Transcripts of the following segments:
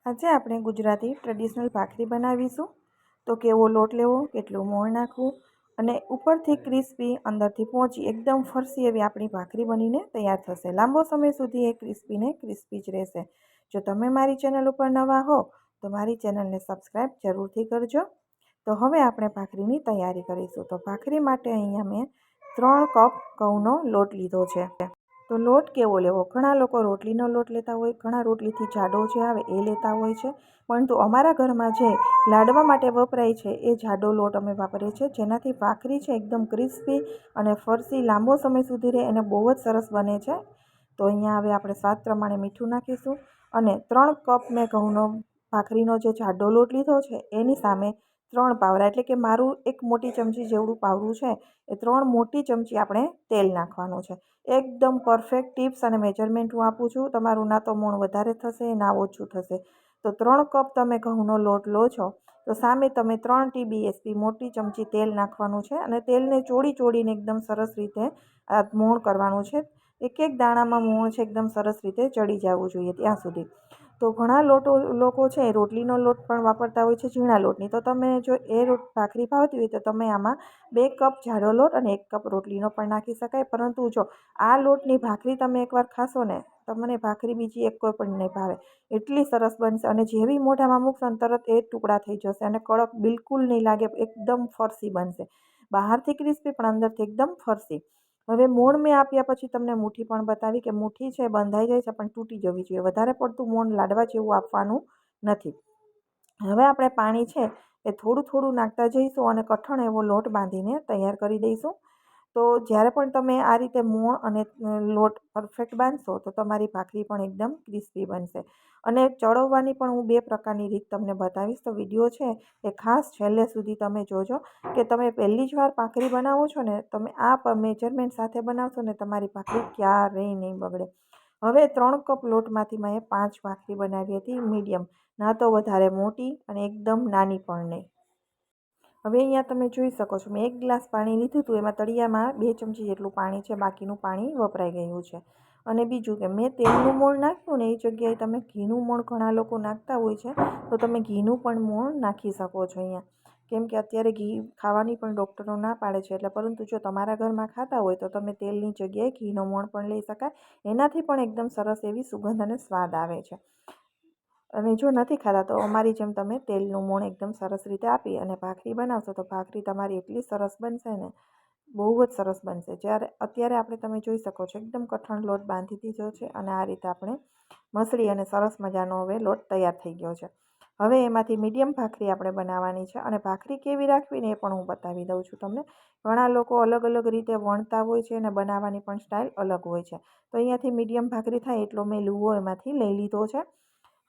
આજે આપણે ગુજરાતી ટ્રેડિશનલ ભાખરી બનાવીશું. તો કેવો લોટ લેવો, કેટલું મોણ નાખવું અને ઉપરથી ક્રિસ્પી અંદરથી પહોંચી એકદમ ફરસી એવી આપણી ભાખરી બનીને તૈયાર થશે. લાંબો સમય સુધી એ ક્રિસ્પીને ક્રિસ્પી જ રહેશે. જો તમે મારી ચેનલ ઉપર નવા હો તો મારી ચેનલને સબસ્ક્રાઈબ જરૂરથી કરજો. તો હવે આપણે ભાખરીની તૈયારી કરીશું. તો ભાખરી માટે અહીંયા મેં 3 કપ ઘઉંનો લોટ લીધો છે. તો લોટ કેવો લેવો? ઘણા લોકો રોટલીનો લોટ લેતા હોય, ઘણા રોટલીથી જાડો જે આવે એ લેતા હોય છે. પરંતુ અમારા ઘરમાં જે લાડવા માટે વપરાય છે એ જાડો લોટ અમે વાપરીએ છીએ, જેનાથી ભાખરી છે એકદમ ક્રિસ્પી અને ફરસી લાંબો સમય સુધી રહે અને બહુ જ સરસ બને છે. તો અહીંયા હવે આપણે સ્વાદ પ્રમાણે મીઠું નાખીશું અને 3 કપ મેં ઘઉંનો ભાખરીનો જે જાડો લોટ લીધો છે એની સામે 3 પાવરા, એટલે કે મારું એક મોટી ચમચી જેવડું પાવરું છે એ 3 મોટી ચમચી આપણે તેલ નાખવાનું છે. એકદમ પરફેક્ટ ટિપ્સ અને મેજરમેન્ટ હું આપું છું. તમારું ના તો મોણ વધારે થશે ના ઓછું થશે. તો 3 કપ તમે ઘઉંનો લોટ લો છો તો સામે તમે 3 TBSP મોટી ચમચી તેલ નાખવાનું છે અને તેલને ચોળીને એકદમ સરસ રીતે આ મોણ કરવાનું છે. એક એક દાણામાં મોણ છે એકદમ સરસ રીતે ચડી જવું જોઈએ ત્યાં સુધી. તો ઘણા લોકો છે રોટલીનો લોટ પણ વાપરતા હોય છે, ઝીણા લોટની. તો તમે જો એ ભાખરી ભાવતી હોય તો તમે આમાં 2 કપ જાડો લોટ અને 1 કપ રોટલીનો પણ નાખી શકાય. પરંતુ જો આ લોટની ભાખરી તમે એકવાર ખાશો ને, તમને ભાખરી બીજી એક કોઈ પણ નહીં ભાવે. એટલી સરસ બનશે અને જેવી મોઢામાં મૂકશો ને તરત એ ટુકડા થઈ જશે અને કડક બિલકુલ નહીં લાગે, એકદમ ફરસી બનશે. બહારથી ક્રિસ્પી પણ અંદરથી એકદમ ફરસી. હવે મોણ મેં આપ્યા પછી તમને મુઠ્ઠી પણ બતાવી કે મુઠ્ઠી છે બંધાઈ જાય છે પણ તૂટી જવી જોઈએ. વધારે પડતું મોણ લાડવા જેવું આપવાનું નથી. હવે આપણે પાણી છે એ થોડું નાખતા જઈશું અને કઠણ એવો લોટ બાંધીને તૈયાર કરી દઈશું. તો જ્યારે પણ તમે આ રીતે મોણ અને લોટ પરફેક્ટ બાંધશો તો તમારી ભાખરી પણ એકદમ ક્રિસ્પી બનશે. અને ચડવવાની પણ હું 2 પ્રકારની રીત તમને બતાવીશ. તો વિડીયો છે એ ખાસ છેલ્લે સુધી તમે જોજો કે તમે પહેલી જ વાર ભાખરી બનાવો છો ને, તમે આ મેજરમેન્ટ સાથે બનાવશો ને તમારી ભાખરી ક્યારેય નહીં બગડે. હવે 3 કપ લોટમાંથી મેં 5 ભાખરી બનાવી હતી મીડિયમ, ના તો વધારે મોટી અને એકદમ નાની પણ નહીં. હવે અહીંયા તમે જોઈ શકો છો મેં 1 ગ્લાસ પાણી લીધું હતું, એમાં તળિયામાં 2 ચમચી જેટલું પાણી છે, બાકીનું પાણી વપરાઈ ગયું છે. અને બીજું કે મેં તેલનું મોણ નાખ્યું ને એ જગ્યાએ તમે ઘીનું મોણ ઘણા લોકો નાખતા હોય છે, તો તમે ઘીનું પણ મોણ નાખી શકો છો અહીંયા. કેમ કે અત્યારે ઘી ખાવાની પણ ડૉક્ટરો ના પાડે છે. એટલે પરંતુ જો તમારા ઘરમાં ખાતા હોય તો તમે તેલની જગ્યાએ ઘીનો મોણ પણ લઈ શકાય. એનાથી પણ એકદમ સરસ એવી સુગંધ અને સ્વાદ આવે છે. અને જો નથી ખાતા તો અમારી જેમ તમે તેલનું મોણ એકદમ સરસ રીતે આપી અને ભાખરી બનાવશો તો ભાખરી તમારી એટલી સરસ બનશે ને, બહુ જ સરસ બનશે. અત્યારે આપણે તમે જોઈ શકો છો એકદમ કઠણ લોટ બાંધી દીધો છે અને આ રીતે આપણે મસળી અને સરસ મજાનો હવે લોટ તૈયાર થઈ ગયો છે. હવે એમાંથી મીડિયમ ભાખરી આપણે બનાવવાની છે અને ભાખરી કેવી રાખવી ને એ પણ હું બતાવી દઉં છું તમને. ઘણા લોકો અલગ રીતે વણતા હોય છે અને બનાવવાની પણ સ્ટાઇલ અલગ હોય છે. તો અહીંયાથી મીડિયમ ભાખરી થાય એટલો મેં લુવો એમાંથી લઈ લીધો છે.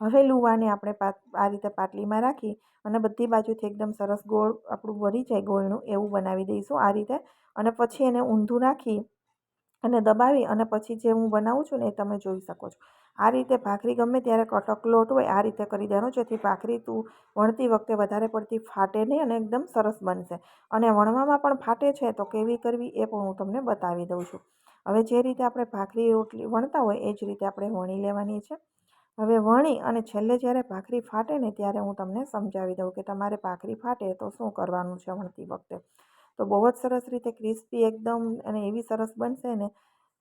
હવે લુવાને આપણે આ રીતે પાટલીમાં રાખી અને બધી બાજુથી એકદમ સરસ ગોળ આપણું વળી જાય ગોળનું એવું બનાવી દઈશું આ રીતે. અને પછી એને ઊંધું રાખી અને દબાવી અને પછી જે હું બનાવું છું ને એ તમે જોઈ શકો છો. આ રીતે ભાખરી ગમે ત્યારે કટક લોટ હોય આ રીતે કરી દેવાનો, જેથી ભાખરી વણતી વખતે વધારે પડતી ફાટે નહીં અને એકદમ સરસ બનશે. અને વણવામાં પણ ફાટે છે તો કેવી કરવી એ પણ હું તમને બતાવી દઉં છું. હવે જે રીતે આપણે ભાખરી રોટલી વણતા હોય એ જ રીતે આપણે વણી લેવાની છે. હવે વણી અને છેલ્લે જ્યારે ભાખરી ફાટે ને ત્યારે હું તમને સમજાવી દઉં કે તમારે ભાખરી ફાટે તો શું કરવાનું છે વણતી વખતે. તો બહુ જ સરસ રીતે ક્રિસ્પી એકદમ અને એવી સરસ બનશે ને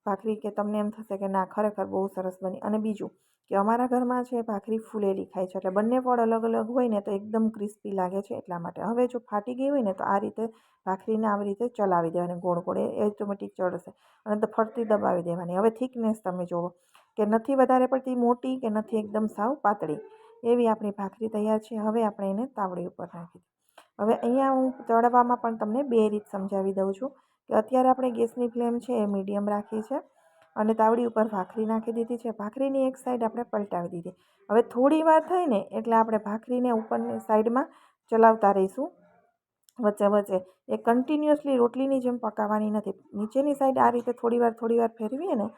ભાખરી કે તમને એમ થશે કે ના ખરેખર બહુ સરસ બની. અને બીજું કે અમારા ઘરમાં છે ભાખરી ફૂલેલી ખાય છે, એટલે બંને પડ અલગ હોય ને તો એકદમ ક્રિસ્પી લાગે છે એટલા માટે. હવે જો ફાટી ગઈ હોય ને તો આ રીતે ભાખરીને આવી રીતે ચલાવી દેવાની ગોળ એ ઓટોમેટિક ચડશે અને તો ફરતી દબાવી દેવાની. હવે થિકનેસ તમે જુઓ કે નથી વધારે પડતી મોટી કે નથી એકદમ સાવ પાતળી, એવી આપણી ભાખરી તૈયાર છે. હવે આપણે એને તાવડી ઉપર નાખી દઈએ. હવે અહીંયા હું તળવામાં પણ તમને 2 રીત સમજાવી દઉં છું કે અત્યારે આપણે ગેસની ફ્લેમ છે એ મીડિયમ રાખી છે અને તાવડી ઉપર ભાખરી નાખી દીધી છે. ભાખરીની એક સાઈડ આપણે પલટાવી દીધી. હવે થોડી વાર થાય ને એટલે આપણે ભાખરીને ઉપરની સાઈડમાં ચલાવતા રહીશું વચ્ચે. એ કન્ટિન્યુઅસલી રોટલીની જેમ પકાવવાની નથી. નીચેની સાઈડ આ રીતે થોડી વાર ફેરવીએ ને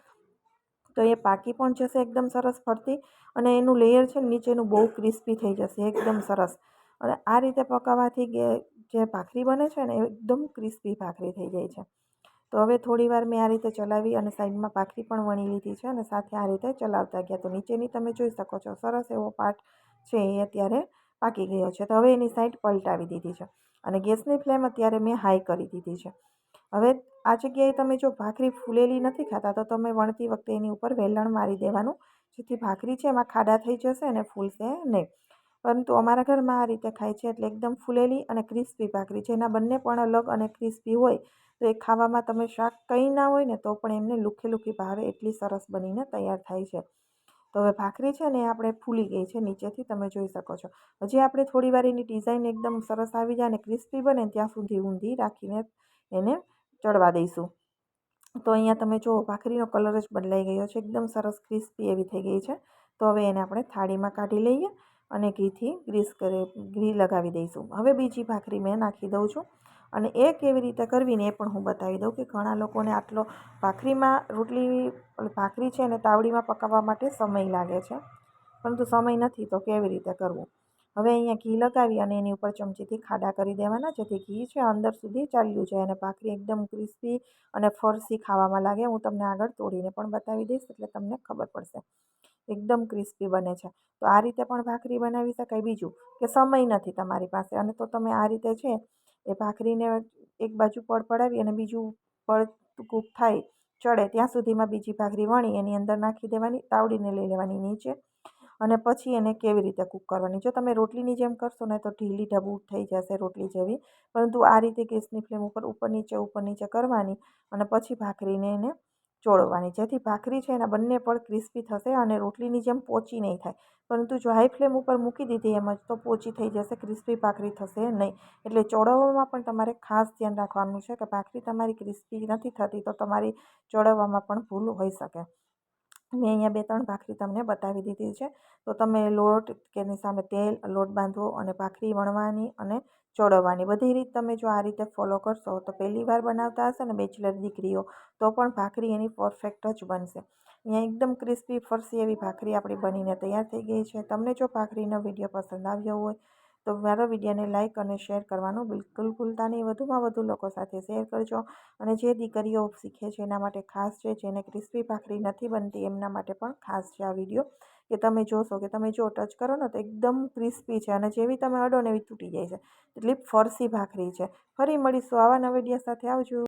તો એ પાકી પણ જશે એકદમ સરસ ફરતી અને એનું લેયર છે ને નીચેનું બહુ ક્રિસ્પી થઈ જશે એકદમ સરસ. અને આ રીતે પકાવવાથી જે ભાખરી બને છે ને એ એકદમ ક્રિસ્પી ભાખરી થઈ જાય છે. તો હવે થોડી વાર મેં આ રીતે ચલાવી અને સાઈડમાં ભાખરી પણ વણી લીધી છે અને સાથે આ રીતે ચલાવતા ગયા. તો નીચેની તમે જોઈ શકો છો સરસ એવો પાર્ટ છે એ અત્યારે પાકી ગયો છે. તો હવે એની સાઈડ પલટાવી દીધી છે અને ગેસની ફ્લેમ અત્યારે મેં હાઈ કરી દીધી છે. હવે આ જગ્યાએ તમે જો ભાખરી ફૂલેલી નથી ખાતા તો તમે વણતી વખતે એની ઉપર વેલણ મારી દેવાનું, જેથી ભાખરી છે એમાં ખાડા થઈ જશે અને ફૂલશે નહીં. પરંતુ અમારા ઘરમાં આ રીતે ખાય છે એટલે એકદમ ફૂલેલી અને ક્રિસ્પી ભાખરી છે. એના બંને પણ અલગ અને ક્રિસ્પી હોય તો એ ખાવામાં તમે શાક કંઈ ના હોય ને તો પણ એમને લુખી લુખી ભાવે એટલી સરસ બનીને તૈયાર થાય છે. તો હવે ભાખરી છે ને એ આપણે ફૂલી ગઈ છે નીચેથી, તમે જોઈ શકો છો. હજી આપણે થોડી વાર એની ડિઝાઇન એકદમ સરસ આવી જાય અને ક્રિસ્પી બને ત્યાં સુધી ઊંધી રાખીને એને ચડવા દઈશું. તો અહીંયા તમે જુઓ ભાખરીનો કલર જ બદલાઈ ગયો છે, એકદમ સરસ ક્રિસ્પી એવી થઈ ગઈ છે. તો હવે એને આપણે થાળીમાં કાઢી લઈએ અને ઘી લગાવી દઈશું. હવે બીજી ભાખરી મેં નાખી દઉં છું અને એ કેવી રીતે કરવી ને એ પણ હું બતાવી દઉં કે ઘણા લોકોને આટલો ભાખરી છે અને તાવડીમાં પકાવવા માટે સમય લાગે છે, પરંતુ સમય નથી તો કેવી રીતે કરવું. હવે અહીંયા ઘી લગાવી અને એની ઉપર ચમચીથી ખાડા કરી દેવાના, જેથી ઘી છે અંદર સુધી ચાલ્યું જાય અને ભાખરી એકદમ ક્રિસ્પી અને ફરસી ખાવામાં લાગે. હું તમને આગળ તોડીને પણ બતાવી દઈશ એટલે તમને ખબર પડશે. એકદમ ક્રિસ્પી બને છે. તો આ રીતે પણ ભાખરી બનાવી શકાય. બીજું કે સમય નથી તમારી પાસે અને તો તમે આ રીતે છે એ ભાખરીને એક બાજુ પડ પડાવી અને બીજું પડ કૂક થાય ચડે ત્યાં સુધીમાં બીજી ભાખરી વણી એની અંદર નાખી દેવાની, તાવડીને લઈ લેવાની નીચે અને પછી એને કેવી રીતે કૂક કરવાની. જો તમે રોટલીની જેમ કરશો ને તો ઢીલી ઢબૂ થઈ જશે રોટલી જેવી, પરંતુ આ રીતે ગેસની ફ્લેમ ઉપર નીચે કરવાની અને પછી ભાખરીને એને ચોળવાની, જેથી ભાખરી છે એના બંને પડ ક્રિસ્પી થશે અને રોટલીની જેમ પોચી નહીં થાય. પરંતુ જો હાઈ ફ્લેમ ઉપર મૂકી દીધી એમ જ તો પોચી થઈ જશે, ક્રિસ્પી ભાખરી થશે નહીં. એટલે ચોળવવામાં પણ તમારે ખાસ ધ્યાન રાખવાનું છે કે ભાખરી તમારી ક્રિસ્પી નથી થતી તો તમારી ચોળવવામાં પણ ભૂલ હોઈ શકે. મેં અહીંયા 2-3 ભાખરી તમને બતાવી દીધી છે. તો તમે લોટ કે એની સામે તેલ, લોટ બાંધવો અને ભાખરી વણવાની અને ચોળવવાની બધી રીત તમે જો આ રીતે ફોલો કરશો તો પહેલી વાર બનાવતા હશે ને બેચલર દીકરીઓ તો પણ ભાખરી એની પરફેક્ટ જ બનશે. અહીંયા એકદમ ક્રિસ્પી ફરસી એવી ભાખરી આપણી બનીને તૈયાર થઈ ગઈ છે. તમને જો ભાખરીનો વિડીયો પસંદ આવ્યો હોય તો મારો વિડીયોને લાઇક અને શેર કરવાનું બિલકુલ ભૂલતા નહીં. વધુમાં વધુ લોકો સાથે શેર કરજો અને જે દીકરીઓ શીખે છે એના માટે ખાસ છે, જેને ક્રિસ્પી ભાખરી નથી બનતી એમના માટે પણ ખાસ છે આ વિડીયો, કે તમે જોશો કે તમે જો ટચ કરો ને તો એકદમ ક્રિસ્પી છે અને જેવી તમે અડો ને એવી તૂટી જાય છે. એટલી ફરસી ભાખરી છે. ફરી મળીશું આવા નવા વિડીયો સાથે. આવજો.